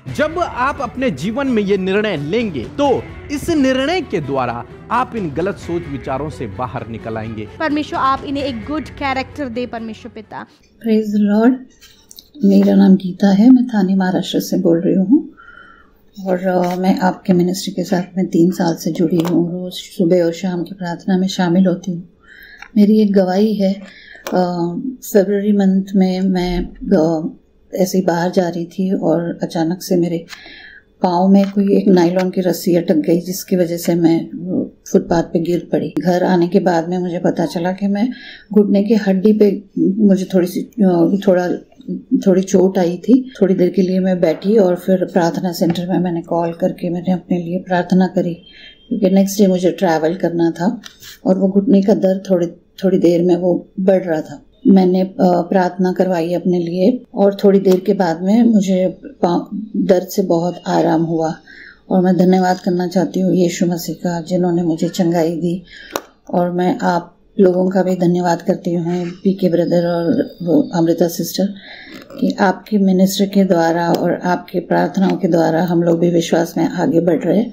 जब आप अपने जीवन में ये निर्णय लेंगे तो इस निर्णय के द्वारा आप इन गलत सोच विचारों से बाहर निकल आएंगे। परमेश्वर आप इन्हें एक गुड कैरेक्टर दे परमेश्वर पिता। Praise the Lord. मेरा नाम गीता है, मैं थाने महाराष्ट्र से बोल रही हूँ और मैं आपके मिनिस्ट्री के साथ में 3 साल से जुड़ी हूँ। रोज सुबह और शाम की प्रार्थना में शामिल होती हूँ। मेरी एक गवाही है, फरवरी मंथ में मैं ऐसे ही बाहर जा रही थी और अचानक से मेरे पाँव में कोई एक नायलॉन की रस्सी अटक गई, जिसकी वजह से मैं फुटपाथ पे गिर पड़ी। घर आने के बाद में मुझे पता चला कि मैं घुटने की हड्डी पे मुझे थोड़ी चोट आई थी। थोड़ी देर के लिए मैं बैठी और फिर प्रार्थना सेंटर में मैंने कॉल करके मैंने अपने लिए प्रार्थना करी, क्योंकि नेक्स्ट डे मुझे ट्रैवल करना था और वो घुटने का दर्द थोड़ी देर में वो बढ़ रहा था। मैंने प्रार्थना करवाई अपने लिए और थोड़ी देर के बाद में मुझे दर्द से बहुत आराम हुआ और मैं धन्यवाद करना चाहती हूँ यीशु मसीह का, जिन्होंने मुझे चंगाई दी। और मैं आप लोगों का भी धन्यवाद करती हूँ, पीके ब्रदर और अमृता सिस्टर, कि आपके मिनिस्ट्री के द्वारा और आपके प्रार्थनाओं के द्वारा हम लोग भी विश्वास में आगे बढ़ रहे हैं।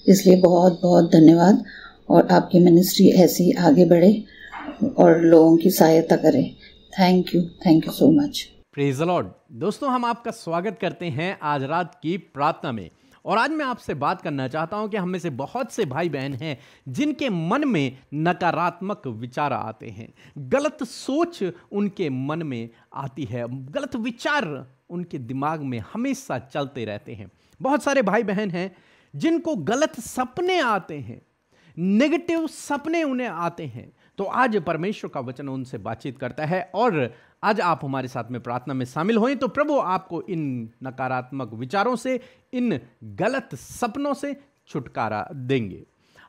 इसलिए बहुत बहुत धन्यवाद और आपकी मिनिस्ट्री ऐसी आगे बढ़े और लोगों की सहायता करे। Thank you so much. Praise the Lord. दोस्तों, हम आपका स्वागत करते हैं आज रात की प्रार्थना में। और आज मैं आपसे बात करना चाहता हूं कि हम में से बहुत से भाई बहन हैं जिनके मन में नकारात्मक विचार आते हैं, गलत सोच उनके मन में आती है, गलत विचार उनके दिमाग में हमेशा चलते रहते हैं। बहुत सारे भाई बहन हैं जिनको गलत सपने आते हैं, नेगेटिव सपने उन्हें आते हैं। तो आज परमेश्वर का वचन उनसे बातचीत करता है और आज आप हमारे साथ में प्रार्थना में शामिल हों तो प्रभु आपको इन नकारात्मक विचारों से, इन गलत सपनों से छुटकारा देंगे।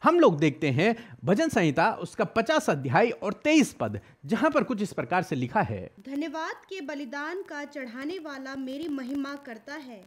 हम लोग देखते हैं भजन संहिता उसका 50 अध्याय और 23 पद, जहां पर कुछ इस प्रकार से लिखा है, धन्यवाद के बलिदान का चढ़ाने वाला मेरी महिमा करता है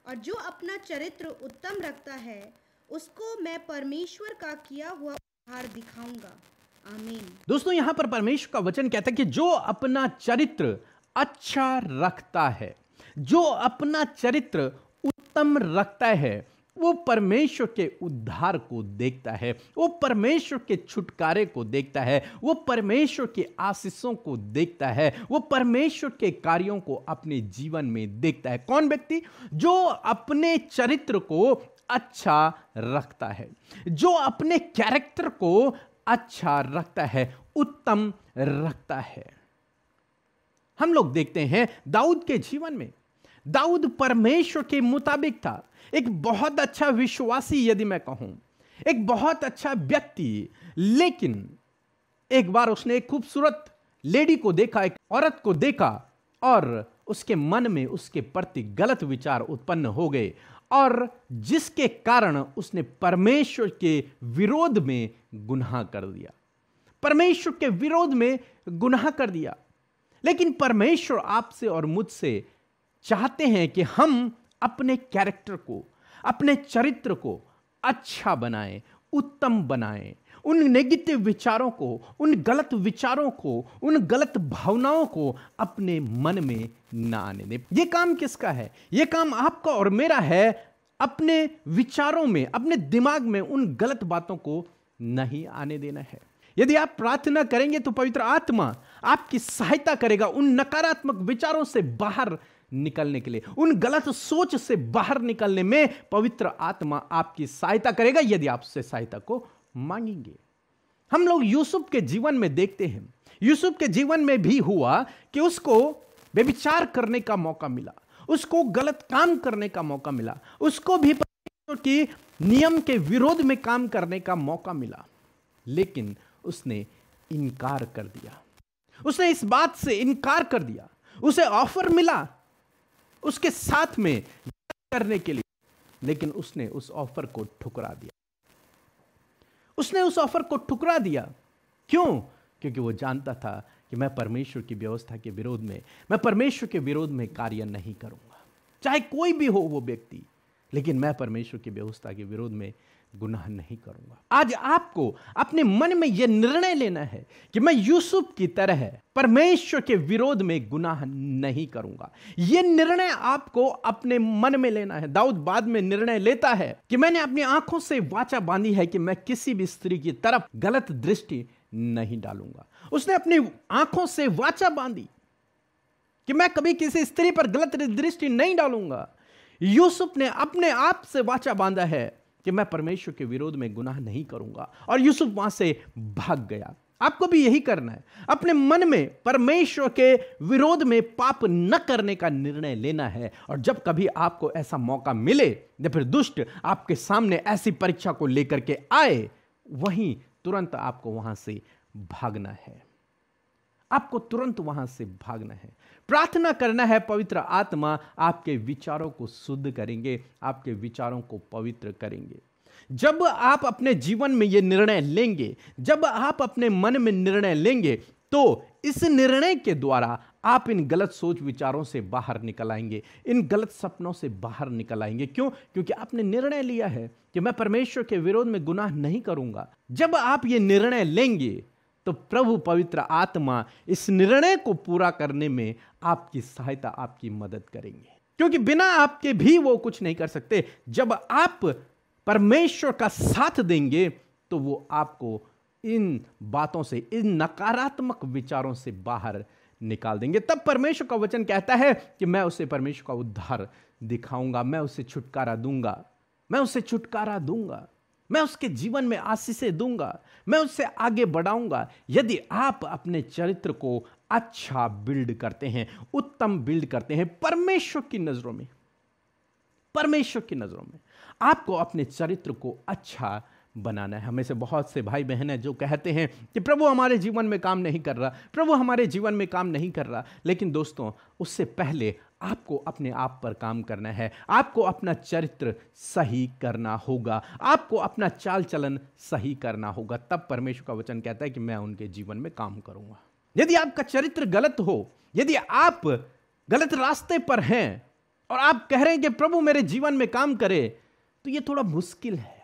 और जो अपना चरित्र उत्तम रखता है उसको मैं परमेश्वर का किया हुआ उपहार दिखाऊंगा। आमीन। दोस्तों, यहां पर परमेश्वर का वचन कहता है कि जो अपना चरित्र अच्छा रखता है, जो अपना चरित्र उत्तम रखता है, वो परमेश्वर के उद्धार को देखता है, वो परमेश्वर के छुटकारे को देखता है, वो परमेश्वर के आशीषों को देखता है, वो परमेश्वर के कार्यों को अपने जीवन में देखता है। कौन व्यक्ति? जो अपने चरित्र को अच्छा रखता है, जो अपने कैरेक्टर को अच्छा रखता है, उत्तम रखता है। हम लोग देखते हैं दाऊद के जीवन में, दाऊद परमेश्वर के मुताबिक था, एक बहुत अच्छा विश्वासी, यदि मैं कहूं एक बहुत अच्छा व्यक्ति। लेकिन एक बार उसने एक खूबसूरत लेडी को देखा, एक औरत को देखा और उसके मन में उसके प्रति गलत विचार उत्पन्न हो गए और जिसके कारण उसने परमेश्वर के विरोध में गुनाह कर दिया, परमेश्वर के विरोध में गुनाह कर दिया। लेकिन परमेश्वर आपसे और मुझसे चाहते हैं कि हम अपने कैरेक्टर को, अपने चरित्र को अच्छा बनाएं, उत्तम बनाएं, उन नेगेटिव विचारों को, उन गलत विचारों को, उन गलत भावनाओं को अपने मन में ना आने दें। यह काम किसका है? यह काम आपका और मेरा है। अपने विचारों में, अपने दिमाग में उन गलत बातों को नहीं आने देना है। यदि आप प्रार्थना करेंगे तो पवित्र आत्मा आपकी सहायता करेगा उन नकारात्मक विचारों से बाहर निकलने के लिए, उन गलत सोच से बाहर निकलने में पवित्र आत्मा आपकी सहायता करेगा यदि आप उससे सहायता को मांगेंगे। हम लोग यूसुफ के जीवन में देखते हैं, यूसुफ के जीवन में भी हुआ कि उसको व्यभिचार करने का मौका मिला, उसको गलत काम करने का मौका मिला, उसको भी परमेश्वर की नियम के विरोध में काम करने का मौका मिला, लेकिन उसने इनकार कर दिया। उसने इस बात से इनकार कर दिया। उसे ऑफर मिला उसके साथ में करने के लिए, लेकिन उसने उस ऑफर को ठुकरा दिया। उसने उस ऑफर को ठुकरा दिया। क्यों? क्योंकि वो जानता था कि मैं परमेश्वर की व्यवस्था के विरोध में, मैं परमेश्वर के विरोध में कार्य नहीं करूंगा, चाहे कोई भी हो वो व्यक्ति, लेकिन मैं परमेश्वर की व्यवस्था के विरोध में गुनाह नहीं करूंगा। आज आपको अपने मन में यह निर्णय लेना है कि मैं यूसुफ की तरह परमेश्वर के विरोध में गुनाह नहीं करूंगा। यह निर्णय आपको अपने मन में लेना है। दाऊद बाद में निर्णय लेता है कि मैंने अपनी आंखों से वाचा बांधी है कि मैं किसी भी स्त्री की तरफ गलत दृष्टि नहीं डालूंगा। उसने अपनी आंखों से वाचा बांधी कि मैं कभी किसी स्त्री पर गलत दृष्टि नहीं डालूंगा। यूसुफ ने अपने आप से वाचा बांधा है कि मैं परमेश्वर के विरोध में गुनाह नहीं करूंगा, और यूसुफ वहां से भाग गया। आपको भी यही करना है, अपने मन में परमेश्वर के विरोध में पाप न करने का निर्णय लेना है। और जब कभी आपको ऐसा मौका मिले या फिर दुष्ट आपके सामने ऐसी परीक्षा को लेकर के आए, वहीं तुरंत आपको वहां से भागना है। आपको तुरंत वहां से भागना है, प्रार्थना करना है। पवित्र आत्मा आपके विचारों को शुद्ध करेंगे, आपके विचारों को पवित्र करेंगे। जब आप अपने जीवन में यह निर्णय लेंगे, जब आप अपने मन में निर्णय लेंगे, तो इस निर्णय के द्वारा आप इन गलत सोच विचारों से बाहर निकल आएंगे, इन गलत सपनों से बाहर निकल आएंगे। क्यों? क्योंकि आपने निर्णय लिया है कि मैं परमेश्वर के विरोध में गुनाह नहीं करूंगा। जब आप ये निर्णय लेंगे तो प्रभु पवित्र आत्मा इस निर्णय को पूरा करने में आपकी सहायता, आपकी मदद करेंगे, क्योंकि बिना आपके भी वो कुछ नहीं कर सकते। जब आप परमेश्वर का साथ देंगे तो वो आपको इन बातों से, इन नकारात्मक विचारों से बाहर निकाल देंगे। तब परमेश्वर का वचन कहता है कि मैं उसे परमेश्वर का उद्धार दिखाऊंगा, मैं उसे छुटकारा दूंगा, मैं उसे छुटकारा दूंगा, मैं उसके जीवन में आशीषें दूंगा, मैं उससे आगे बढ़ाऊंगा। यदि आप अपने चरित्र को अच्छा बिल्ड करते हैं, उत्तम बिल्ड करते हैं परमेश्वर की नजरों में, परमेश्वर की नजरों में आपको अपने चरित्र को अच्छा बनाना है। हमें से बहुत से भाई बहन हैं जो कहते हैं कि प्रभु हमारे जीवन में काम नहीं कर रहा, प्रभु हमारे जीवन में काम नहीं कर रहा। लेकिन दोस्तों, उससे पहले आपको अपने आप पर काम करना है। आपको अपना चरित्र सही करना होगा, आपको अपना चाल चलन सही करना होगा। तब परमेश्वर का वचन कहता है कि मैं उनके जीवन में काम करूंगा। यदि आपका चरित्र गलत हो, यदि आप गलत रास्ते पर हैं और आप कह रहे हैं कि प्रभु मेरे जीवन में काम करे, तो यह थोड़ा मुश्किल है।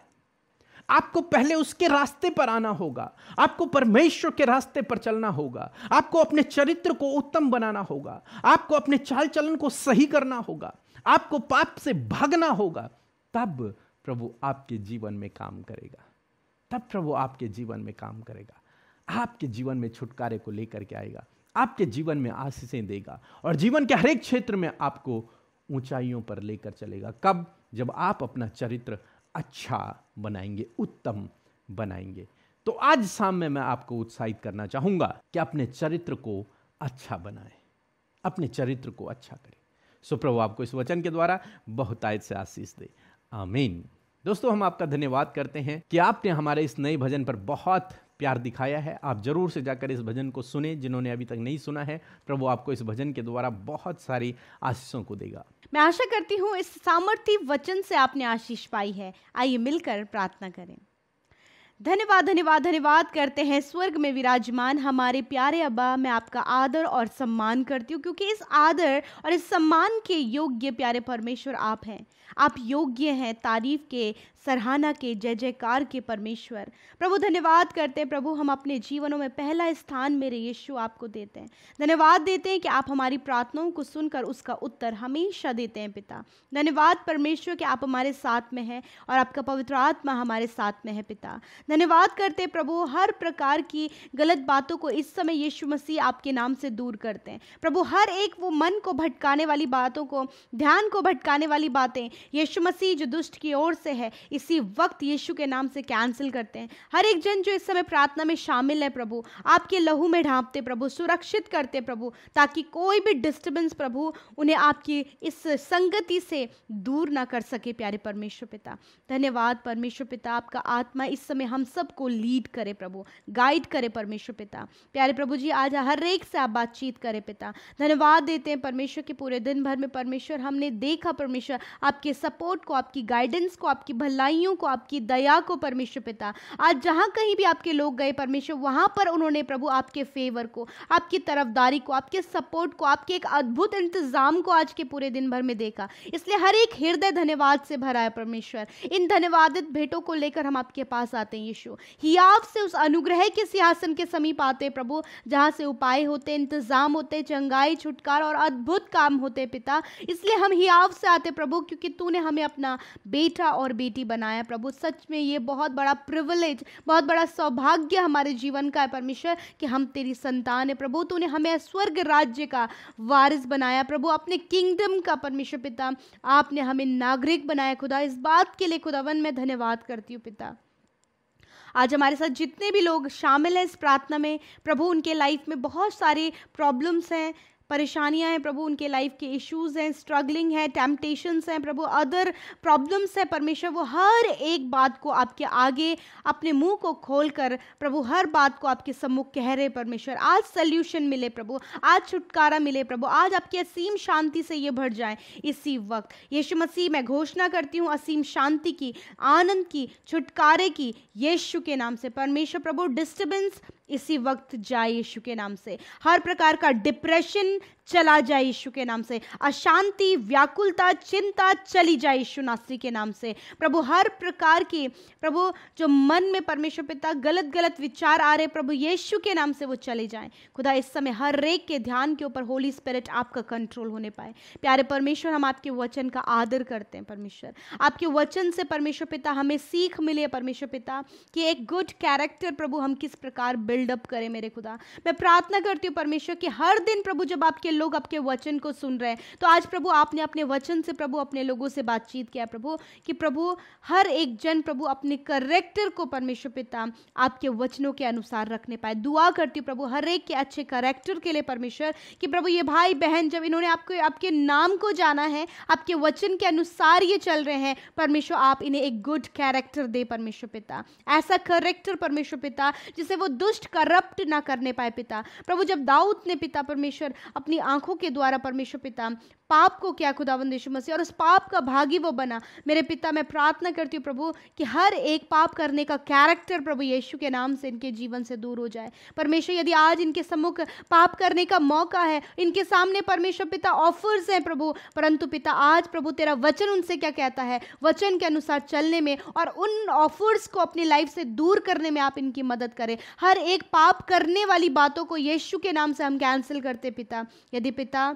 आपको पहले उसके रास्ते पर आना होगा, आपको परमेश्वर के रास्ते पर चलना होगा, आपको अपने चरित्र को उत्तम बनाना होगा, आपको अपने चाल चलन को सही करना होगा, आपको पाप से भागना होगा। तब प्रभु आपके जीवन में काम करेगा, तब प्रभु आपके जीवन में काम करेगा, आपके जीवन में छुटकारे को लेकर के आएगा, आपके जीवन में आशीषें देगा और जीवन के हर एक क्षेत्र में आपको ऊंचाइयों पर लेकर चलेगा। कब? जब आप अपना चरित्र अच्छा बनाएंगे, उत्तम बनाएंगे। तो आज शाम में मैं आपको उत्साहित करना चाहूंगा कि अपने चरित्र को अच्छा बनाएं, अपने चरित्र को अच्छा करें। सो प्रभु आपको इस वचन के द्वारा बहुतायत से आशीष दे। आमीन। दोस्तों, हम आपका धन्यवाद करते हैं कि आपने हमारे इस नए भजन पर बहुत प्यार दिखाया है। आप जरूर से जाकर इस भजन को सुने, जिन्होंने अभी तक नहीं सुना है। प्रभु आपको इस भजन के द्वारा बहुत सारी आशीषों को देगा। मैं आशा करती हूँ इस सामर्थी वचन से आपने आशीष पाई है। आइए मिलकर प्रार्थना करें। धन्यवाद धन्यवाद धन्यवाद करते हैं स्वर्ग में विराजमान हमारे प्यारे अब्बा। मैं आपका आदर और सम्मान करती हूँ, क्योंकि इस आदर और इस सम्मान के योग्य प्यारे परमेश्वर आप हैं। आप योग्य हैं तारीफ के, सराहना के, जय जयकार के परमेश्वर। प्रभु धन्यवाद करते हैं प्रभु, हम अपने जीवनों में पहला स्थान मेरे यीशु आपको देते हैं। धन्यवाद देते हैं कि आप हमारी प्रार्थनाओं को सुनकर उसका उत्तर हमेशा देते हैं पिता। धन्यवाद परमेश्वर कि आप हमारे साथ में हैं और आपका पवित्र आत्मा हमारे साथ में है पिता। धन्यवाद करते हैं प्रभु, हर प्रकार की गलत बातों को इस समय यीशु मसीह आपके नाम से दूर करते हैं प्रभु। हर एक वो मन को भटकाने वाली बातों को, ध्यान को भटकाने वाली बातें यीशु मसीह जो दुष्ट की ओर से है, इसी वक्त यीशु के नाम से कैंसिल करते हैं। हर एक जन जो इस समय प्रार्थना में शामिल है प्रभु, आपके लहू में ढांपते प्रभु, सुरक्षित करते प्रभु, ताकि कोई भी डिस्टर्बेंस प्रभु उन्हें आपकी इस संगति से दूर ना कर सके प्यारे परमेश्वर पिता। धन्यवाद परमेश्वर पिता, आपका आत्मा इस समय हम हम सबको लीड करे प्रभु, गाइड करे परमेश्वर पिता। प्यारे प्रभु जी, आज हर एक से आप बातचीत करें पिता। धन्यवाद देते हैं परमेश्वर के पूरे दिन भर में परमेश्वर हमने देखा परमेश्वर आपके सपोर्ट को, आपकी गाइडेंस को, आपकी भलाइयों को, आपकी दया को परमेश्वर पिता। आज जहाँ कहीं भी आपके लोग गए परमेश्वर, वहाँ पर उन्होंने प्रभु आपके फेवर को, आपकी तरफदारी को, आपके सपोर्ट को, आपके एक अद्भुत इंतजाम को आज के पूरे दिन भर में देखा। इसलिए हर एक हृदय धन्यवाद से भरा है परमेश्वर। इन धन्यवादित भेंटों को लेकर हम आपके पास आते हैं यीशु। हियाव से उस अनुग्रह के सिंहासन के समीप आते हैं प्रभु, जहाँ से उपाय होते, इंतजाम होते, चंगाई, छुटकारा और अद्भुत काम होते पिता। इसलिए हम हियाव से आते प्रभु, क्योंकि तूने हमें अपना बेटा और बेटी बनाया प्रभु। सच में ये बहुत बड़ा प्रिविलेज, बहुत बड़ा सौभाग्य हमारे जीवन का है परमेश्वर कि हम तेरी संतान है प्रभु। तूने हमें स्वर्ग राज्य का वारिस बनाया प्रभु, अपने किंगडम का परमेश्वर पिता। आपने हमें नागरिक बनाया खुदा। इस बात के लिए खुदावन मैं धन्यवाद करती हूँ पिता। आज हमारे साथ जितने भी लोग शामिल हैं इस प्रार्थना में प्रभु, उनके लाइफ में बहुत सारी प्रॉब्लम्स हैं, परेशानियां हैं प्रभु, उनके लाइफ के इश्यूज हैं, स्ट्रगलिंग है, टेम्पटेशंस हैं प्रभु, अदर प्रॉब्लम्स हैं परमेश्वर। वो हर एक बात को आपके आगे अपने मुंह को खोलकर प्रभु हर बात को आपके सम्मुख कह रहे परमेश्वर। आज सल्यूशन मिले प्रभु, आज छुटकारा मिले प्रभु, आज आपकी असीम शांति से ये भर जाए इसी वक्त। यीशु मसीह, मैं घोषणा करती हूँ असीम शांति की, आनंद की, छुटकारे की, यीशु के नाम से परमेश्वर प्रभु। डिस्टर्बेंस इसी वक्त जाए यीशु के नाम से। हर प्रकार का डिप्रेशन चला जाए यीशु के नाम से। अशांति, व्याकुलता, चिंता चली जाए यीशु नासरी के नाम से प्रभु। हर प्रकार की प्रभु जो मन में परमेश्वर पिता गलत गलत विचार आ रहे प्रभु, यीशु के नाम से वो चले जाएं खुदा। इस समय हर एक के ध्यान के ऊपर होली स्पिरिट आपका कंट्रोल होने पाए। प्यारे परमेश्वर, हम आपके वचन का आदर करते हैं परमेश्वर। आपके वचन से परमेश्वर पिता हमें सीख मिले परमेश्वर पिता कि एक गुड कैरेक्टर प्रभु हम किस प्रकार बिल्डअप करें मेरे खुदा। मैं प्रार्थना करती हूँ परमेश्वर कि हर दिन प्रभु जब आपके लोग आपके वचन को सुन रहे हैं, तो आज प्रभु आपने अपने वचन से प्रभु अपने लोगों से बातचीत किया प्रभु, कि प्रभु हर एक जन प्रभु अपने कैरेक्टर को परमेश्वर पिता आपके वचनों के अनुसार रखने पाए। दुआ करती हूँ प्रभु हर एक के अच्छे कैरेक्टर के लिए परमेश्वर, कि प्रभु ये भाई बहन जब इन्होंने आपको आपके नाम को जाना है, आपके वचन के अनुसार ये चल रहे हैं परमेश्वर, आप इन्हें एक गुड कैरेक्टर दे परमेश्वर पिता। ऐसा कैरेक्टर परमेश्वर पिता जिसे वो दुष्ट करप्ट ना करने पाए पिता। प्रभु जब दाऊद ने पिता परमेश्वर अपनी आंखों के द्वारा परमेश्वर पिता पाप को क्या खुदावंद यीशु मसीह, और उस पाप का भागी वो बना मेरे पिता, मैं प्रार्थना करती हूँ प्रभु कि हर एक पाप करने का कैरेक्टर प्रभु यीशु के नाम से इनके जीवन से दूर हो जाए परमेश्वर। यदि आज इनके सम्मुख पाप करने का मौका है, इनके सामने परमेश्वर पिता ऑफर्स हैं प्रभु, परंतु पिता आज प्रभु तेरा वचन उनसे क्या कहता है, वचन के अनुसार चलने में और उन ऑफर्स को अपनी लाइफ से दूर करने में आप इनकी मदद करें। हर एक पाप करने वाली बातों को यीशु के नाम से हम कैंसिल करते पिता। यदि पिता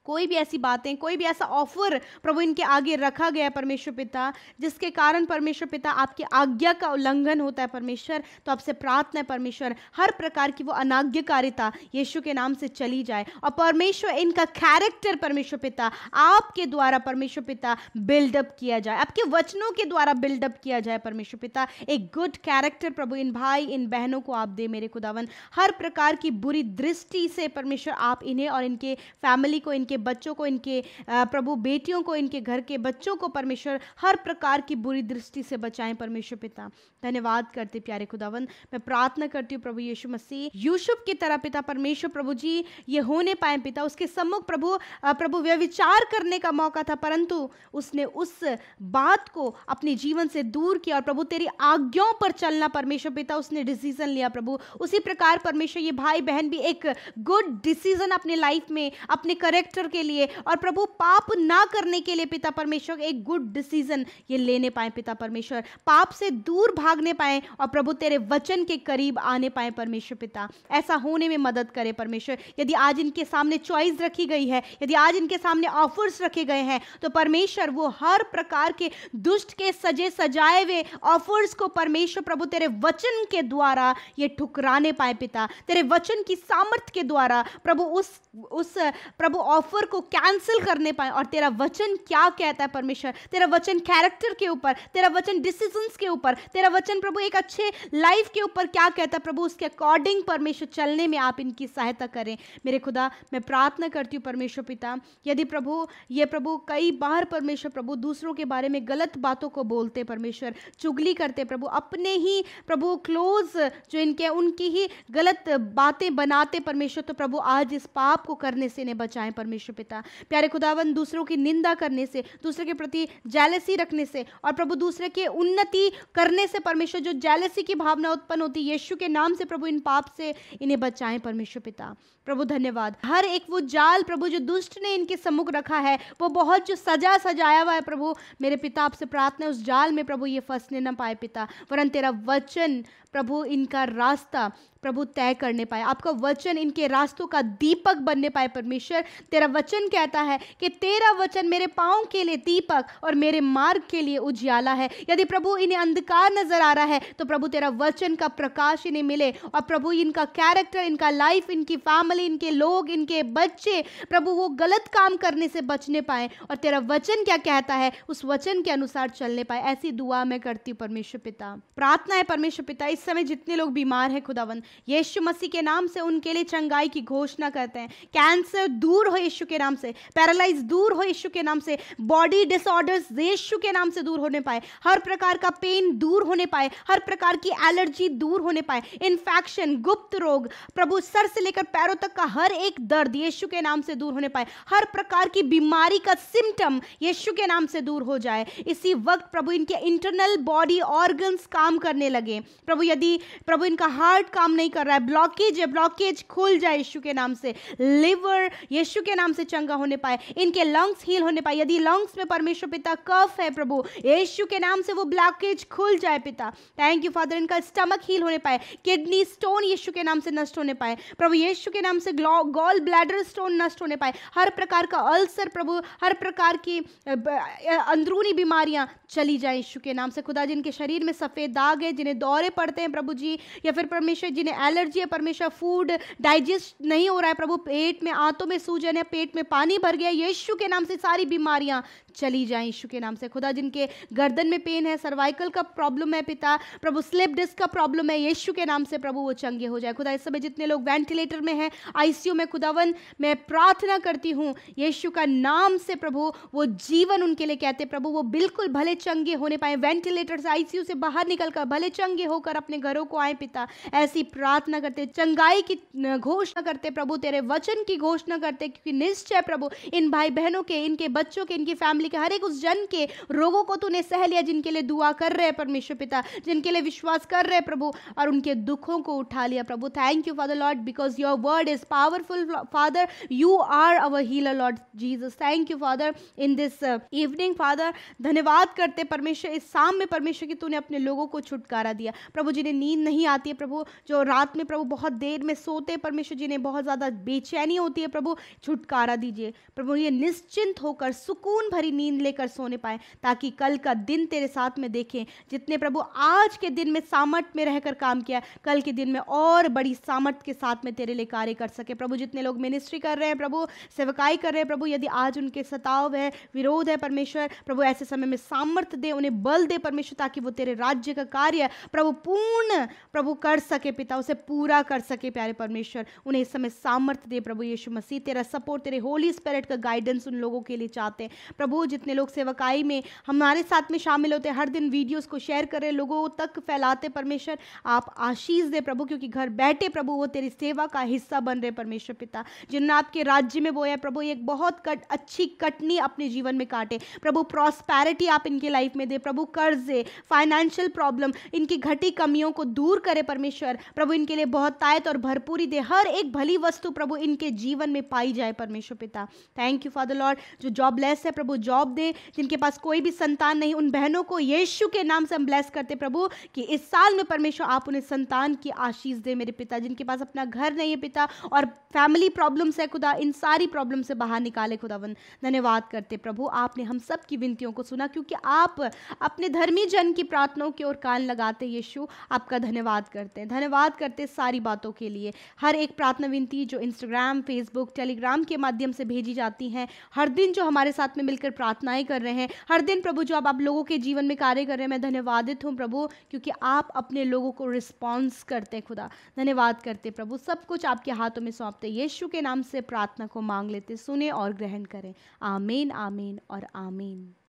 कोई भी ऐसी बातें, कोई भी ऐसा ऑफर प्रभु इनके आगे रखा गया परमेश्वर पिता जिसके कारण परमेश्वर पिता आपकी आज्ञा का उल्लंघन होता है परमेश्वर, तो आपसे प्रार्थना है परमेश्वर हर प्रकार की वो अनाज्ञाकारिता यीशु के नाम से चली जाए, और परमेश्वर इनका कैरेक्टर परमेश्वर पिता आपके द्वारा परमेश्वर पिता बिल्डअप किया जाए, आपके वचनों के द्वारा बिल्डअप किया जाए परमेश्वर पिता। एक गुड कैरेक्टर प्रभु इन भाई इन बहनों को आप दे मेरे खुदावन। हर प्रकार की बुरी दृष्टि से परमेश्वर आप इन्हें और इनके फैमिली को, इनके बच्चों को, इनके प्रभु बेटियों को, इनके घर के बच्चों को परमेश्वर हर प्रकार की बुरी दृष्टि से बचाएं परमेश्वर पिता। धन्यवाद करते प्यारे खुदावन। मैं प्रार्थना करती हूँ प्रभु यीशु मसीह यूसुफ की तरह पिता परमेश्वर प्रभु जी ये होने पाए पिता। उसके सम्मुख प्रभु व्यभिचार करने का मौका था, परंतु उसने उस बात को अपने जीवन से दूर किया और प्रभु तेरी आज्ञाओं पर चलना परमेश्वर पिता उसने डिसीजन लिया प्रभु। उसी प्रकार परमेश्वर ये भाई बहन भी एक गुड डिसीजन अपने लाइफ में, अपने कैरेक्टर के लिए और प्रभु पाप ना करने के लिए पिता परमेश्वर एक गुड डिसीजन ये लेने पाए पिता परमेश्वर, पाप से दूर भागने पाए और प्रभु तेरे वचन के करीब आने पाए परमेश्वर पिता। ऐसा होने में मदद करे परमेश्वर। यदि आज इनके सामने चॉइस रखी गई है, यदि आज इनके सामने ऑफर्स रखे गए हैं, तो परमेश्वर वो हर प्रकार के दुष्ट के सजे सजाए हुए ऑफर्स को परमेश्वर प्रभु तेरे वचन के द्वारा ये ठुकराने पाए पिता। तेरे वचन की सामर्थ्य के द्वारा प्रभु उस प्रभु ऑफर ऑफर को कैंसिल करने पाए और तेरा वचन क्या कहता है परमेश्वर, तेरा वचन कैरेक्टर के ऊपर, तेरा वचन डिसीजंस के ऊपर, तेरा वचन प्रभु एक अच्छे लाइफ के ऊपर क्या कहता है प्रभु, उसके अकॉर्डिंग परमेश्वर चलने में आप इनकी सहायता करें। मेरे खुदा मैं प्रार्थना करती हूँ परमेश्वर पिता, यदि प्रभु ये प्रभु कई बार परमेश्वर प्रभु दूसरों के बारे में गलत बातों को बोलते परमेश्वर, चुगली करते प्रभु, अपने ही प्रभु क्लोज जो इनके उनकी ही गलत बातें बनाते परमेश्वर, तो प्रभु आज इस पाप को करने से इन्हें बचाएं परमेश्वर पिता। प्यारे खुदावन, दूसरों की निंदा करने से, दूसरे के प्रति जेलसी रखने से और प्रभु दूसरे की उन्नति करने से परमेश्वर जो जेलसी की भावना उत्पन्न होती है, यीशु के नाम से प्रभु इन पाप से इन्हें बचाएं परमेश्वर पिता। प्रभु धन्यवाद, हर एक वो जाल प्रभु जो दुष्ट ने इनके सम्मुख रखा है, वो बहुत जो सजाया हुआ है प्रभु, मेरे पिता आपसे प्रार्थना उस जाल में प्रभु ये फंसने न पाए पिता, वरन तेरा वचन प्रभु इनका रास्ता प्रभु तय करने पाए, आपका वचन इनके रास्तों का दीपक बनने पाए परमेश्वर। तेरा वचन कहता है कि तेरा वचन मेरे पाँव के लिए दीपक और मेरे मार्ग के लिए उजियाला है। यदि प्रभु इन्हें अंधकार नजर आ रहा है तो प्रभु तेरा वचन का प्रकाश इन्हें मिले और प्रभु इनका कैरेक्टर, इनका लाइफ, इनकी फैमिली, इनके लोग, इनके बच्चे प्रभु वो गलत काम करने से बचने पाए और तेरा वचन क्या कहता है उस वचन के अनुसार चलने पाए। ऐसी दुआ मैं करती हूँ परमेश्वर पिता। प्रार्थना है परमेश्वर पिता, इस समय जितने लोग बीमार हैं खुदावन, यीशु मसीह के नाम से उनके लिए चंगाई की घोषणा करते हैं। कैंसर दूर हो यीशु के नाम से, पैरालाइज दूर हो यीशु के नाम से, बॉडी डिसऑर्डर्स यीशु के नाम से दूर होने पाए, हर प्रकार का पेन दूर होने पाए, हर प्रकार की एलर्जी दूर होने पाए, इन्फेक्शन, गुप्त रोग प्रभु सर से लेकर पैरों तक का हर एक दर्द यीशु के नाम से दूर होने पाए, हर प्रकार की बीमारी का सिम्टम यीशु के नाम से दूर हो जाए। इसी वक्त प्रभु इनके इंटरनल बॉडी ऑर्गन्स काम करने लगे प्रभु। यदि प्रभु इनका हार्ट काम नहीं कर रहा है, ब्लॉकेज है, ब्लॉकेज खुल जाए यीशु के नाम से। लिवर यीशु के नाम से चंगा होने पाए, इनके लंग्स हील होने पाए। यदि लंग्स में परमेश्वर पिता कफ है प्रभु, यीशु के नाम से वो ब्लॉकेज खुल जाए पिता। थैंक यू फादर, इनका स्टमक हील होने पाए, किडनी स्टोन यीशु के नाम से नष्ट होने पाए प्रभु, यीशु के नाम से गॉल ब्लैडर स्टोन नष्ट होने पाए, हर प्रकार का अल्सर प्रभु, हर प्रकार की अंदरूनी बीमारियां चली जाए यीशु के नाम से। खुदा जिनके शरीर में सफेद दाग है, जिन्हें दौरे पड़ते हैं प्रभु जी, या फिर परमेश्वर जिन्हें एलर्जी है परमेश्वर, फूड डाइजेस्ट नहीं हो रहा है प्रभु, पेट में आंतों में सूजन है, पेट में पानी भर गया, यीशु के नाम से सारी बीमारियां चली जाएं यीशु के नाम से। खुदा जिनके गर्दन में पेन है, सर्वाइकल का प्रॉब्लम है पिता प्रभु, स्लिप डिस्क का प्रॉब्लम है, यीशु के नाम से प्रभु वो चंगे हो जाए। खुदा इस समय जितने लोग वेंटिलेटर में हैं, आईसीयू में, खुदावन मैं प्रार्थना करती हूँ यीशु का नाम से प्रभु वो जीवन उनके लिए कहते प्रभु, वो बिल्कुल भले चंगे होने पाए, वेंटिलेटर से आईसीयू से बाहर निकलकर भले चंगे होकर अपने घरों को आए पिता। ऐसी प्रार्थना करते, चंगाई की घोषणा करते प्रभु, तेरे वचन की घोषणा करते, क्योंकि निश्चय प्रभु इन भाई बहनों के, इनके बच्चों के, इनकी फैमिली के, हर एक उस जन के रोगों को तूने सह लिया जिनके लिए दुआ कर रहे हैं परमेश्वर पिता, जिनके लिए विश्वास कर रहे हैं प्रभु, और उनके दुखों को उठा लिया प्रभु। Thank you Father Lord, because your word is powerful Father, you are our healer Lord Jesus. Thank you Father in this evening Father, धन्यवाद करते परमेश्वर इस शाम में परमेश्वर की तूने अपने लोगों को छुटकारा दिया प्रभु, जिन्हें नींद नहीं आती है प्रभु, जो रात में प्रभु बहुत देर में सोते परमेश्वर, जिन्हें बहुत ज्यादा बेचैनी होती है प्रभु, छुटकारा दीजिए प्रभु, ये निश्चिंत होकर सुकून भरी नींद लेकर सोने पाए, ताकि कल का दिन तेरे साथ में देखें। जितने प्रभु आज के दिन में सामर्थ में रहकर काम किया, कल के दिन में और बड़ी सामर्थ के साथ में तेरे लिए कार्य कर सके प्रभु। जितने लोग मिनिस्ट्री कर रहे हैं प्रभु, सेवकाई कर रहे हैं प्रभु, यदि आज उनके सताव है, विरोध है परमेश्वर प्रभु, ऐसे समय में सामर्थ दे, उन्हें बल दे परमेश्वर, ताकि वो तेरे राज्य का कार्य प्रभु पूर्ण प्रभु कर सके पिता, उसे पूरा कर सके प्यारे परमेश्वर। उन्हें इस समय सामर्थ दे प्रभु यीशु मसीह, तेरा सपोर्ट, तेरे होली स्पिरिट का गाइडेंस उन लोगों के लिए चाहते हैं प्रभु। जितने लोग सेवकाई में हमारे साथ में शामिल होते हैं, हर दिन वीडियोस को शेयर कर रहे, लोगों तक फैलाते परमेश्वर, आप आशीष दे प्रभु, क्योंकि घर बैठे प्रभु वो तेरी सेवा का हिस्सा बन रहे परमेश्वर पिता। जिन्होंने आपके राज्य में बोया प्रभु, एक बहुत अच्छी कटनी अपने जीवन में काटे प्रभु, प्रॉस्पेरिटी आप इनके लाइफ में दे प्रभु, कर्जे, फाइनेंशियल प्रॉब्लम, इनकी घटी कमियों को दूर करे परमेश्वर प्रभु, इनके लिए बहुत तायत और भरपूरी दे, हर एक भली वस्तु प्रभु इनके जीवन में पाई जाए परमेश्वर पिता। थैंक यू फादर लॉर्ड, जो जॉबलेस है प्रभु जॉब दें, जिनके पास कोई भी संतान नहीं, उन बहनों को यीशु के नाम से हम ब्लेस करते प्रभु कि इस साल में परमेश्वर आप उन्हें संतान की आशीष दे मेरे पिता। जिनके पास अपना घर नहीं है पिता और फैमिली प्रॉब्लम्स है खुदा, इन सारी प्रॉब्लम से बाहर निकाले खुदावन। धन्यवाद करते प्रभु, आपने हम सब की विनतियों को सुना, क्योंकि आप अपने धर्मी जन की प्रार्थनाओं की ओर कान लगाते यीशु। आपका धन्यवाद करते हैं, धन्यवाद करते सारी बातों के लिए। हर एक प्रार्थना विनती जो इंस्टाग्राम, फेसबुक, टेलीग्राम के माध्यम से भेजी जाती हैं, हर दिन जो हमारे साथ में मिलकर प्रार्थनाएं कर रहे हैं, हर दिन प्रभु जो आप लोगों के जीवन में कार्य कर रहे हैं, मैं धन्यवादित हूँ प्रभु, क्योंकि आप अपने लोगों को रिस्पॉन्स करते हैं खुदा। धन्यवाद करते प्रभु, सब कुछ आपके हाथों में सौंपते, यीशु के नाम से प्रार्थना को मांग लेते, सुने और ग्रहण करें। आमीन, आमीन और आमीन।